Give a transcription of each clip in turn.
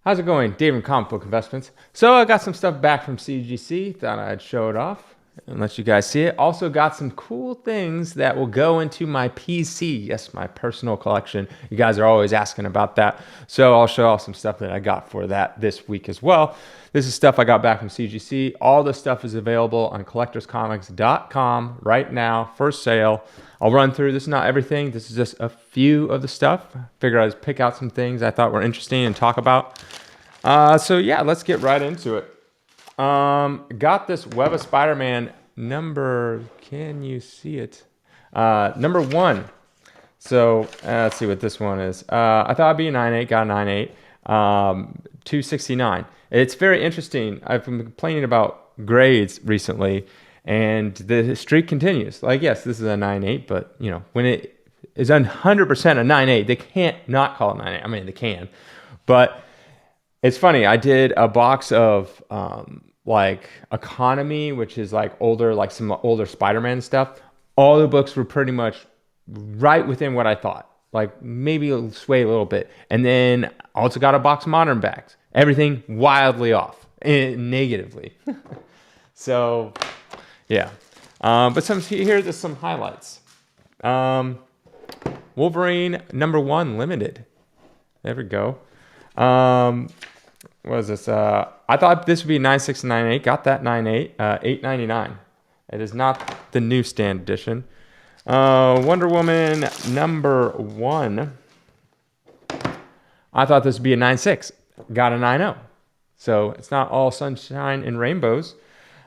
How's it going? Dave from Comic Book Investments. So I got some stuff back from CGC. Thought I'd show it off and let you guys see it. Also got some cool things that will go into my PC. Yes, my personal collection. You guys are always asking about that. So I'll show off some stuff that I got for that this week as well. This is stuff I got back from CGC. All the stuff is available on collectorscomics.com right now for sale. I'll run through, this is not everything. This is just a few of the stuff. Figured I'd pick out some things I thought were interesting and talk about. So yeah, let's get right into it. Got this Web of Spider-Man number, can you see it? Number 1. So let's see what this one is. I thought it'd be a 9.8, got a 9.8, 269. It's very interesting. I've been complaining about grades recently, and the streak continues. Like, yes, this is a 9.8, but you know, when it is 100% a 9.8, they can't not call it 9.8. I mean, they can, but it's funny. I did a box of like Economy, which is like older, like some older Spider-Man stuff. All the books were pretty much right within what I thought, like maybe sway a little bit. And then also got a box of Modern backs. Everything wildly off, negatively. So yeah, but here's some highlights. Wolverine number 1 limited. There we go. What is this? I thought this would be 9.6 and 9.8. Got that 9.8, 8.99. It is not the newsstand edition. Wonder Woman number 1. I thought this would be a 9.6. Got a 9.0. So it's not all sunshine and rainbows.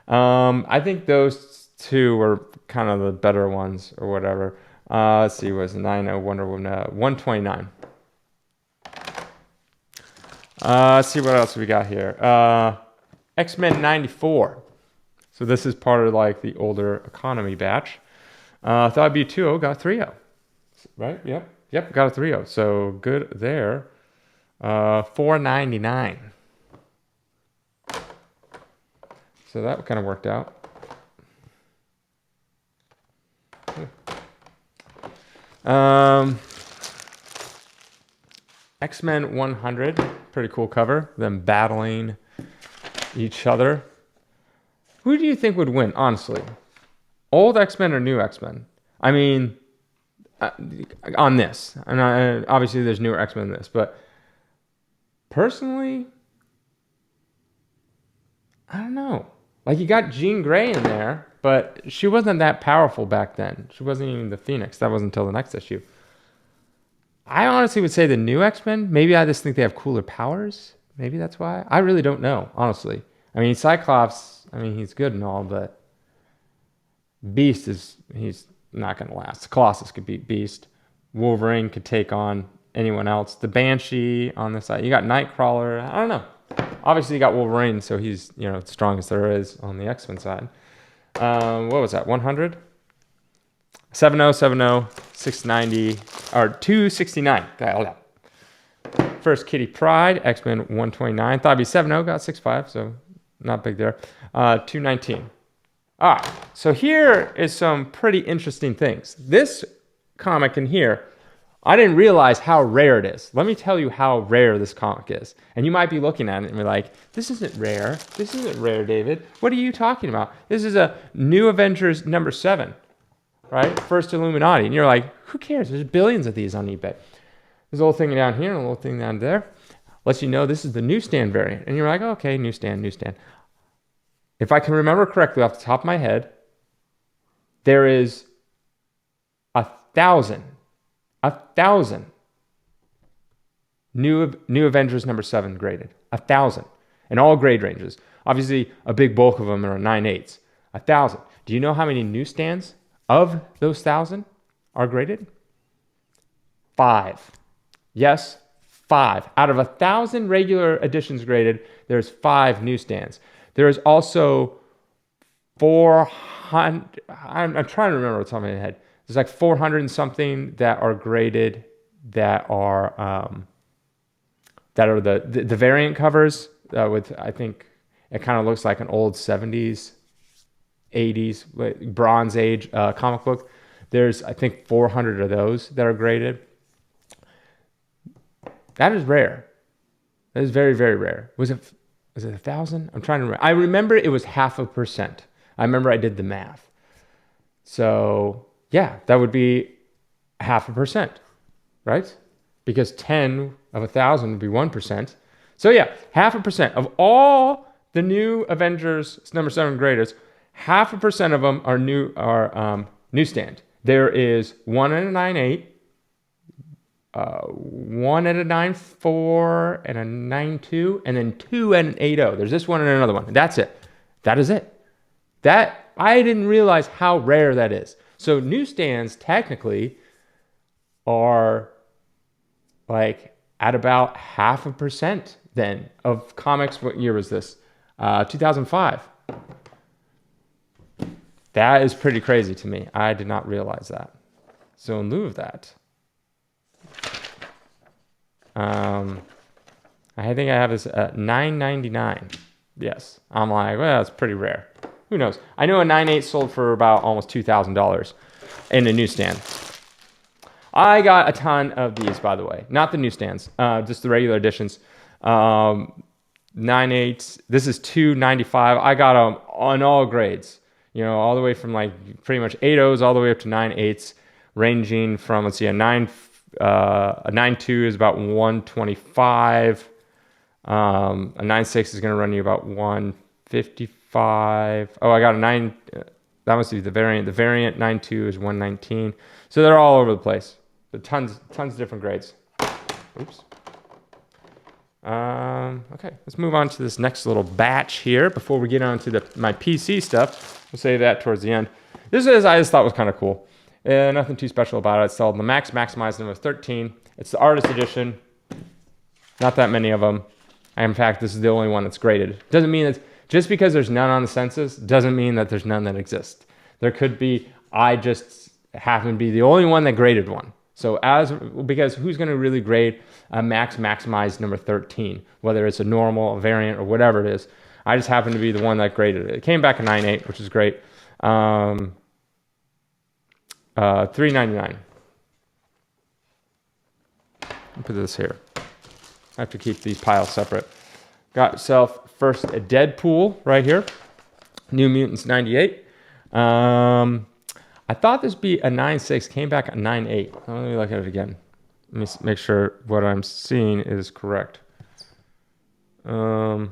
I think those two were kind of the better ones or whatever. Let's see, was 9.0 Wonder Woman 129. Let's see what else we got here. X-Men 94. So this is part of like the older Economy batch. Thought it'd be 2.0, got a 3.0. Right? Yep, got a 3.0. So good there. 4.99. So that kind of worked out. X-Men 100, pretty cool cover. Them battling each other. Who do you think would win, honestly? Old X-Men or new X-Men? I mean, on this. And obviously there's newer X-Men in this, but personally, I don't know. Like, you got Jean Grey in there, but she wasn't that powerful back then. She wasn't even the Phoenix. That wasn't until the next issue. I honestly would say the new X-Men. Maybe I just think they have cooler powers. Maybe that's why. I really don't know, honestly. I mean, Cyclops, I mean, he's good and all, but Beast he's not going to last. Colossus could beat Beast. Wolverine could take on anyone else. The Banshee on this side. You got Nightcrawler. I don't know. Obviously, you got Wolverine, so he's, you know, the strongest there is on the X-Men side. What was that, 100? 70, 70, 690, or 269. First Kitty Pryde, X-Men 129. Thought it'd be 70, got 65, so not big there. 219. All right, so here is some pretty interesting things. This comic in here, I didn't realize how rare it is. Let me tell you how rare this comic is. And you might be looking at it and be like, this isn't rare. This isn't rare, David. What are you talking about? This is a New Avengers number 7. Right? First Illuminati. And you're like, who cares? There's billions of these on eBay. There's a little thing down here and a little thing down there. Lets you know this is the newsstand variant. And you're like, oh, okay, newsstand. If I can remember correctly off the top of my head, there is 1,000 New Avengers number 7 graded. 1,000. In all grade ranges. Obviously, a big bulk of them are 9.8s. 1,000. Do you know how many newsstands of those 1,000 are graded? 5. Yes, 5. Out of 1,000 regular editions graded, there's 5 newsstands. There is also 400. I'm trying to remember what's on my head. There's like 400 and something that are graded that are the variant covers with, I think it kind of looks like an old 70s 80s Bronze Age comic book. There's, I think, 400 of those that are graded. That is rare. That is very, very rare. Was it 1,000? I'm trying to remember. I remember it was 0.5%. I remember I did the math. So yeah, that would be 0.5%, right? Because 10 of 1,000 would be 1%. So yeah, 0.5% of all the new Avengers number 7 graders, 0.5% of them are newsstand. There is one and a 9.8, one and a 9.4, and a 9.2, and then two and an 8.0. There's this one and another one. That's it. That is it. That I didn't realize how rare that is. So newsstands technically are like at about 0.5% then of comics. What year was this? 2005. That is pretty crazy to me. I did not realize that. So in lieu of that, I think I have this at $9.99. Yes, I'm like, well, it's pretty rare. Who knows? I know a 9.8 sold for about almost $2,000 in a newsstand. I got a ton of these, by the way. Not the newsstands, just the regular editions. 9.8. This is $2.95. I got them on all grades. You know, all the way from like pretty much 8.0s all the way up to 9.8s, ranging from, let's see, a 9.2 is about 125. A 9.6 is going to run you about 155. Oh, I got a 9. That must be the variant. The variant 9.2 is 119. So they're all over the place. But tons of different grades. Oops. Okay, let's move on to this next little batch here before we get on to my PC stuff. We'll save that towards the end. This is, I just thought was kind of cool. Nothing too special about it. It's called the Max Maximize number 13. It's the artist edition. Not that many of them. In fact, this is the only one that's graded. Doesn't mean that just because there's none on the census doesn't mean that there's none that exist. There could be, I just happen to be the only one that graded one. So because who's going to really grade a Max Maximize number 13, whether it's a normal, a variant, or whatever it is. I just happen to be the one that graded it. It came back a 9.8, which is great. $3.99. Put this here. I have to keep these piles separate. Got yourself first a Deadpool right here. New Mutants 98. I thought this would be a 9.6. Came back a 9.8. Let me look at it again. Let me make sure what I'm seeing is correct. Oh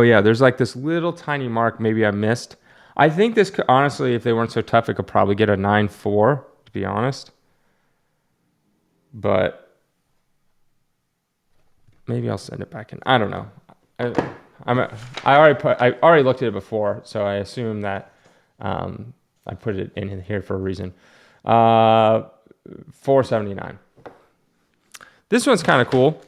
yeah, there's like this little tiny mark maybe I missed. I think this could, honestly, if they weren't so tough, it could probably get a 9.4, to be honest. But maybe I'll send it back in. I don't know. I already looked at it before, so I assume that I put it in here for a reason. $4.79. This one's kind of cool.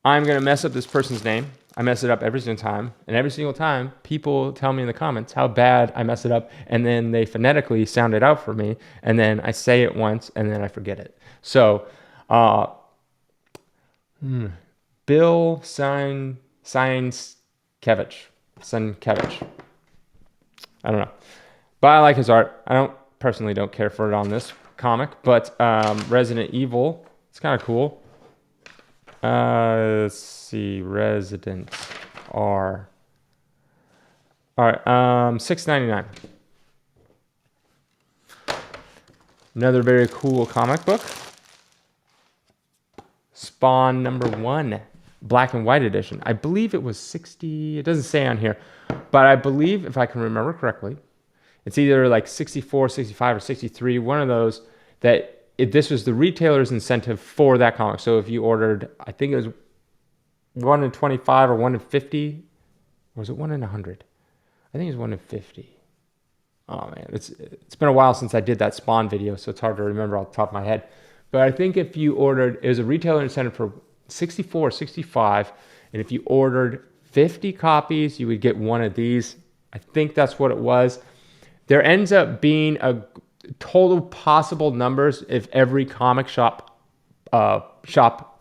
I'm gonna mess up this person's name. I mess it up every single time, and every single time people tell me in the comments how bad I mess it up, and then they phonetically sound it out for me, and then I say it once, and then I forget it. So, Bill Sienkiewicz. I don't know, but I like his art. I personally don't care for it on this comic, but Resident Evil, it's kind of cool. Let's see, Resident R. All right, $6.99. Another very cool comic book. Spawn number 1, black and white edition. I believe it was 60. It doesn't say on here, but I believe, if I can remember correctly, it's either like 64, 65, or 63. One of those that. This was the retailer's incentive for that comic. So if you ordered, I think it was 1 in 25 or 1 in 50, or was it 1 in 100? I think it was 1 in 50. Oh man, it's been a while since I did that Spawn video, so it's hard to remember off the top of my head. But I think if you ordered, it was a retailer incentive for 64, 65, and if you ordered 50 copies, you would get one of these. I think that's what it was. There ends up being a total possible numbers if every comic shop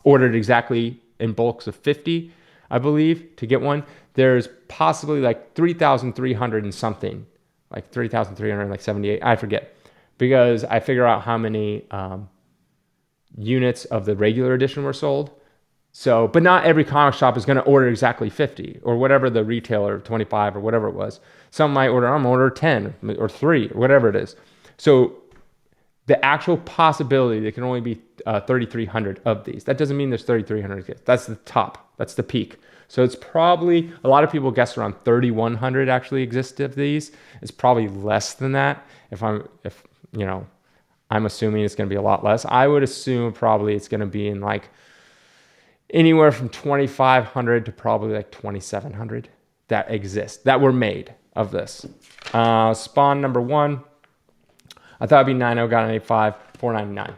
ordered exactly in bulks of 50, I believe, to get one. There's possibly like 3,300 and something, like 3,378. I forget, because I figure out how many units of the regular edition were sold. So, but not every comic shop is going to order exactly 50 or whatever the retailer, 25 or whatever it was. Some might order, I'm going to order 10 or 3 or whatever it is. So the actual possibility there can only be 3,300 of these. That doesn't mean there's 3,300 kits. That's the top. That's the peak. So it's probably, a lot of people guess around 3,100 actually exist of these. It's probably less than that. If you know, I'm assuming it's going to be a lot less. I would assume probably it's going to be in like anywhere from 2,500 to probably like 2,700 that exist, that were made of this. Spawn number 1, I thought it'd be 9.0, got an 8.5, $4.99.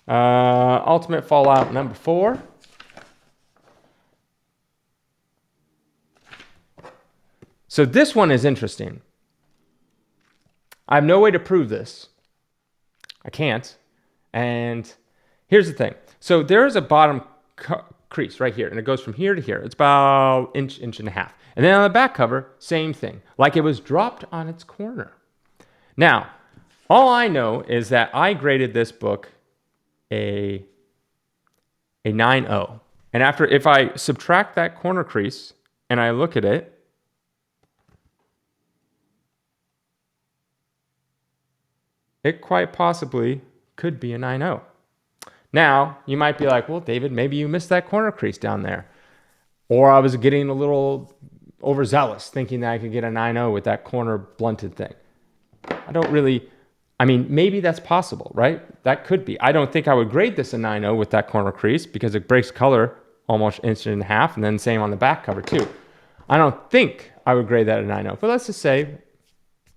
Ultimate Fallout number 4. So this one is interesting. I have no way to prove this. I can't. And here's the thing. So there's a bottom crease right here, and it goes from here to here. It's about inch and a half. And then on the back cover, same thing, like it was dropped on its corner. Now, all I know is that I graded this book a 9.0. And if I subtract that corner crease and I look at it, it quite possibly could be a 9.0. Now, you might be like, well, David, maybe you missed that corner crease down there. Or I was getting a little overzealous thinking that I could get a 9.0 with that corner blunted thing. I mean, maybe that's possible, right? That could be. I don't think I would grade this a 9.0 with that corner crease because it breaks color almost inch and a half, and then same on the back cover too. I don't think I would grade that a 9.0, but let's just say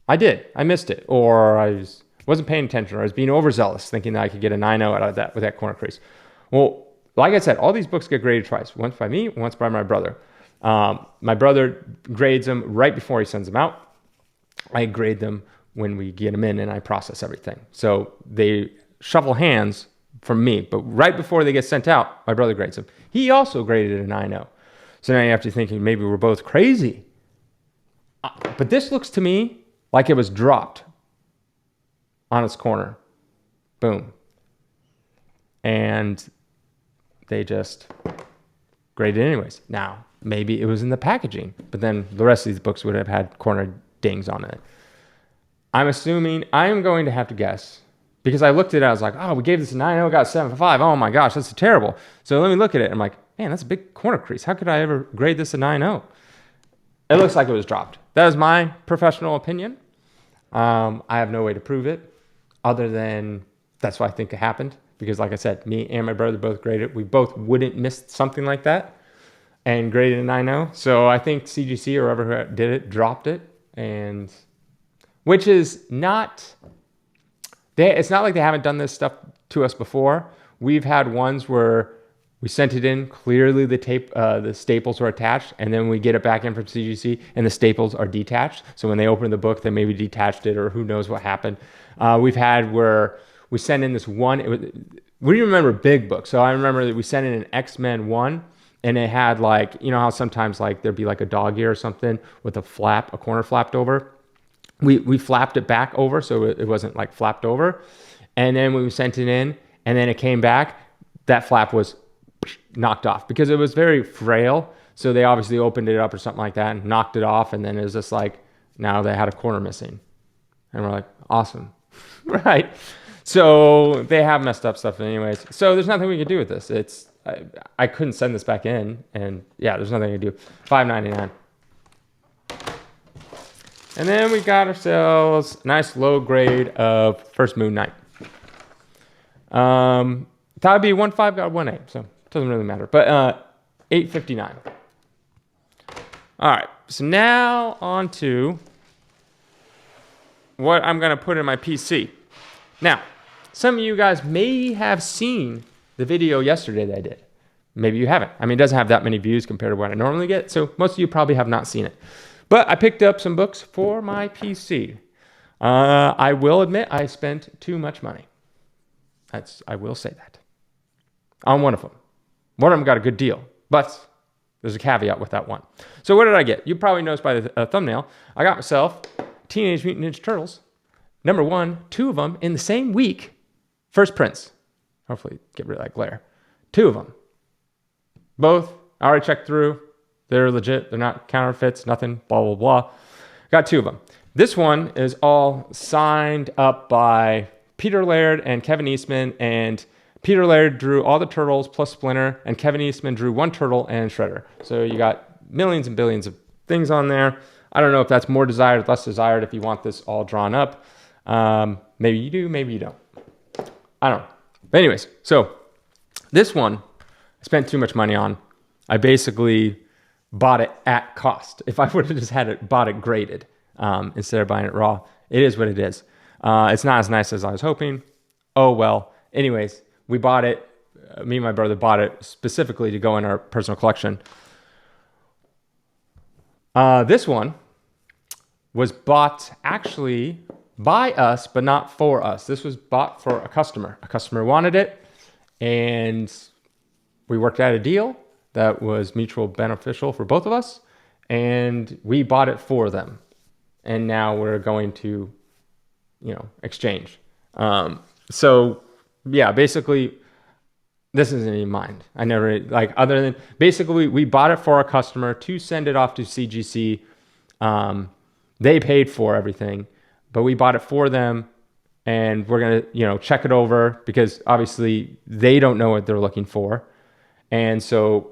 I did. I missed it, or I wasn't paying attention, or I was being overzealous thinking that I could get a 9.0 out of that with that corner crease. Well, like I said, all these books get graded twice. Once by me, once by my brother. My brother grades them right before he sends them out. I grade them when we get them in and I process everything. So they shuffle hands from me, but right before they get sent out, my brother grades them. He also graded it a 9.0. So now you have to think maybe we're both crazy. But this looks to me like it was dropped on its corner. Boom. And they just graded it anyways. Now, maybe it was in the packaging, but then the rest of these books would have had corner dings on it. I'm going to have to guess, because I looked at it, I was like, oh, we gave this a 9.0, got a 7.5. Oh my gosh, that's terrible. So let me look at it. I'm like, man, that's a big corner crease. How could I ever grade this a 9.0? It looks like it was dropped. That is my professional opinion. I have no way to prove it other than that's what I think it happened. Because like I said, me and my brother both graded it. We both wouldn't miss something like that and graded a 9.0. So I think CGC or whoever did it dropped it, and which is not, it's not like they haven't done this stuff to us before. We've had ones where we sent it in, clearly the staples were attached, and then we get it back in from CGC and the staples are detached. So when they open the book, they maybe detached it, or who knows what happened. We've had where we sent in this one, we remember big books. So I remember that we sent in an X-Men 1, and it had like, you know how sometimes like there'd be like a dog ear or something with a corner flapped over. We flapped it back over so it wasn't like flapped over. And then when we sent it in and then it came back, that flap was knocked off because it was very frail. So they obviously opened it up or something like that and knocked it off. And then it was just like, now they had a corner missing. And we're like, awesome. Right. So they have messed up stuff anyways. So there's nothing we can do with this. I couldn't send this back in. And yeah, there's nothing to do. $5.99. And then we got ourselves a nice low grade of First Moon Knight. Thought it'd be 1.5, got 1.8, so it doesn't really matter. But $8.59. All right, so now on to what I'm going to put in my PC. Now, some of you guys may have seen the video yesterday that I did. Maybe you haven't. I mean, it doesn't have that many views compared to what I normally get, so most of you probably have not seen it. But I picked up some books for my PC. I will admit I spent too much money. I will say that. On one of them. One of them got a good deal, but there's a caveat with that one. So what did I get? You probably noticed by the thumbnail, I got myself Teenage Mutant Ninja Turtles. Number 1, 2 of them in the same week. First prints. Hopefully get rid of that glare. 2 of them. Both, I already checked through. They're legit. They're not counterfeits, nothing, blah, blah, blah. Got 2 of them. This one is all signed up by Peter Laird and Kevin Eastman, and Peter Laird drew all the turtles plus Splinter, and Kevin Eastman drew 1 turtle and Shredder. So you got millions and billions of things on there. I don't know if that's more desired, less desired, if you want this all drawn up. Maybe you do, maybe you don't. I don't know. But anyways, so this one I spent too much money on. I basically bought it at cost. If I would have just had it, bought it graded instead of buying it raw, it is what it is. It's not as nice as I was hoping. Oh, well. Anyways, we bought it. Me and my brother bought it specifically to go in our personal collection. This one was bought actually by us, but not for us. This was bought for a customer. A customer wanted it, and we worked out a deal that was mutual beneficial for both of us, and we bought it for them. And now we're going to, exchange. So yeah, basically this isn't even mine. I never, other than, basically we bought it for a customer to send it off to CGC. They paid for everything, but we bought it for them, and we're going to, check it over, because obviously they don't know what they're looking for. And so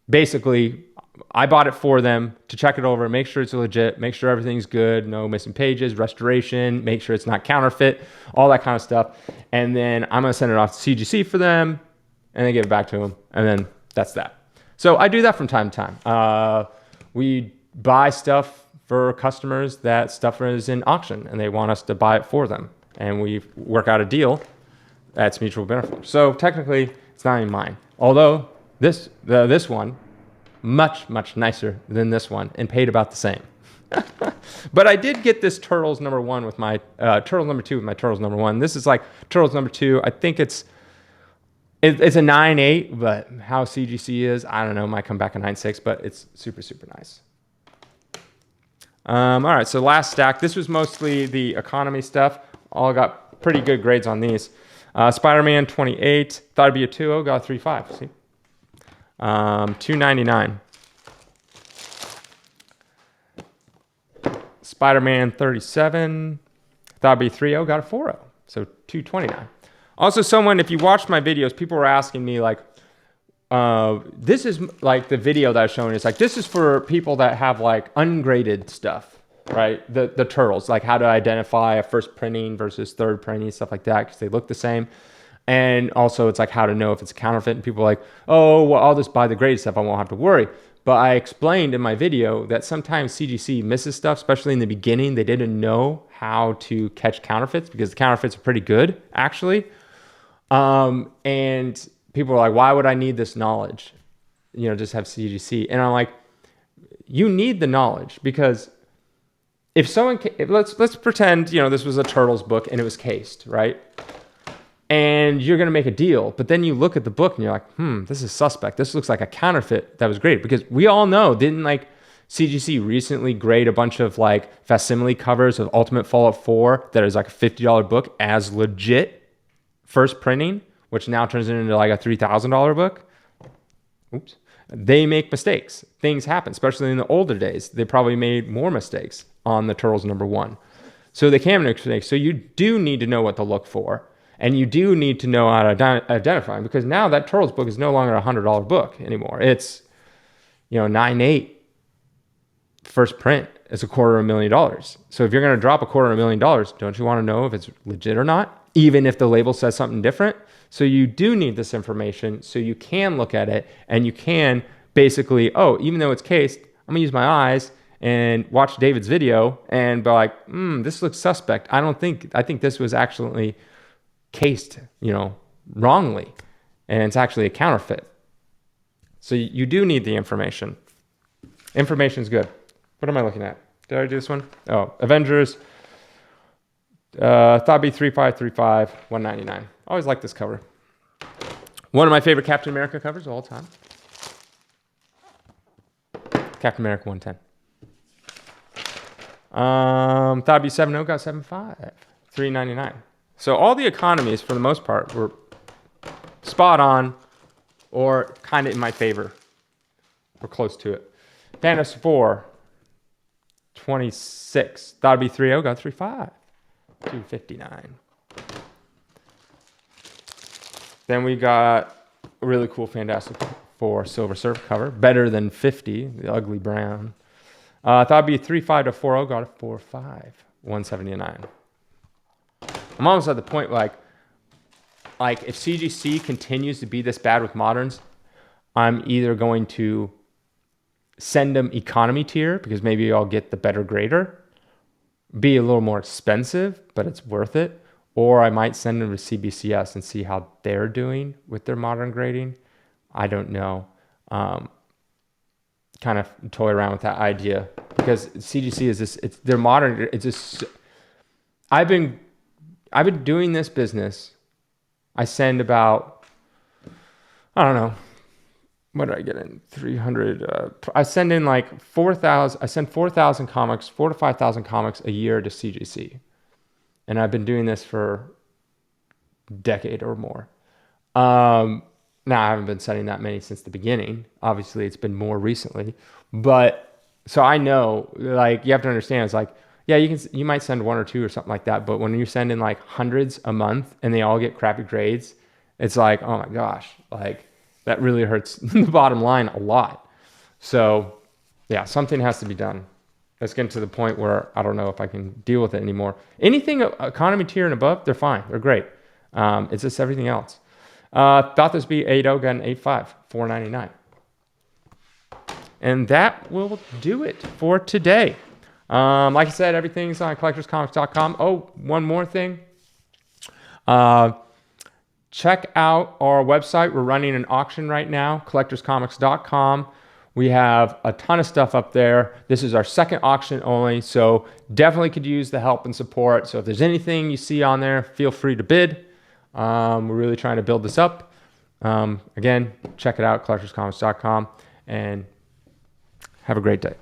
basically I bought it for them to check it over, make sure it's legit, make sure everything's good, no missing pages, restoration, make sure it's not counterfeit, all that kind of stuff. And then I'm going to send it off to CGC for them, and then give it back to them. And then that's that. So I do that from time to time. We buy stuff for customers that stuff is in auction, and they want us to buy it for them. And we work out a deal that's mutual benefit. So technically, it's not even mine. Although this one, much, much nicer than this one, and paid about the same. But I did get this Turtles number 1 with my Turtles number 2 with my Turtles number 1. This is like Turtles number 2. I think it's a 9.8, but how CGC is, I don't know. Might come back a 9.6, but it's super, super nice. All right, so last stack. This was mostly the economy stuff. All got pretty good grades on these. Spider-Man 28. Thought it'd be a 2.0. Got a 3.5. See, $2.99. Spider-Man 37. Thought it'd be 3.0. Got a 4.0. So $2.29. Also, someone, if you watched my videos, people were asking me like, this is like the video that I was showing. It's like, this is for people that have like ungraded stuff, right? The turtles, like how to identify a first printing versus third printing, stuff like that, because they look the same. And also it's like how to know if it's a counterfeit, and people are like, oh, well, I'll just buy the graded stuff. I won't have to worry. But I explained in my video that sometimes CGC misses stuff, especially in the beginning. They didn't know how to catch counterfeits, because the counterfeits are pretty good, actually. And people are like, why would I need this knowledge? Just have CGC. And I'm like, you need the knowledge, because if someone, let's pretend, this was a Turtles book and it was cased, right? And you're going to make a deal, but then you look at the book and you're like, this is suspect. This looks like a counterfeit that was graded, because we all know, didn't like CGC recently grade a bunch of like facsimile covers of Ultimate Fallout 4 that is like a $50 book as legit first printing, which now turns into like a $3,000 book. Oops. They make mistakes. Things happen, especially in the older days. They probably made more mistakes on the Turtles number 1. So they can make mistakes. So you do need to know what to look for. And you do need to know how to identify them, because now that Turtles book is no longer a $100 book anymore. It's, 9.8 first print. It's $250,000. So if you're going to drop $250,000, don't you want to know if it's legit or not? Even if the label says something different. So you do need this information so you can look at it, and you can basically, even though it's cased, I'm gonna use my eyes and watch David's video and be like, this looks suspect. I think this was actually cased, wrongly, and it's actually a counterfeit. So you do need the information. Information's good. What am I looking at? Did I do this one? Oh, Avengers. Thought it'd be 3535, $199. Always like this cover. One of my favorite Captain America covers of all time. Captain America 110. Thought it'd be 7.0, got 7.5. $3.99. So all the economies, for the most part, were spot on or kind of in my favor or close to it. Thanos 4, 26. Thought it'd be 3-0, got 3-5. 259. Then we got a really cool Fantastic Four Silver Surfer cover. Better than 50, the ugly brown. Thought it'd be 3-5 to 4-0, got a 4-5. 179. I'm almost at the point like if CGC continues to be this bad with moderns, I'm either going to send them economy tier because maybe I'll get the better grader, be a little more expensive, but it's worth it. Or I might send them to CBCS and see how they're doing with their modern grading. I don't know. Kind of toy around with that idea because CGC is this. It's their modern. It's just. I've been doing this business. I send about. I don't know. What did I get in? 300. I send in like 4,000. I send 4,000 comics, 4,000 to 5,000 comics a year to CGC. And I've been doing this for a decade or more. Now, I haven't been sending that many since the beginning. Obviously, it's been more recently. But so I know, like, you have to understand, it's like, yeah, you might send 1 or 2 or something like that. But when you're sending like hundreds a month and they all get crappy grades, it's like, oh my gosh, like that really hurts the bottom line a lot. So yeah, something has to be done. It's getting to the point where I don't know if I can deal with it anymore. Anything economy tier and above, they're fine. They're great. It's just everything else. Thought this would be 8-0, got an 8-5, 499. And that will do it for today. Like I said, everything's on collectorscomics.com. Oh, one more thing. Check out our website. We're running an auction right now, collectorscomics.com. We have a ton of stuff up there. This is our second auction only, so definitely could use the help and support. So if there's anything you see on there, feel free to bid. We're really trying to build this up. Again, check it out, collectorscomics.com, and have a great day.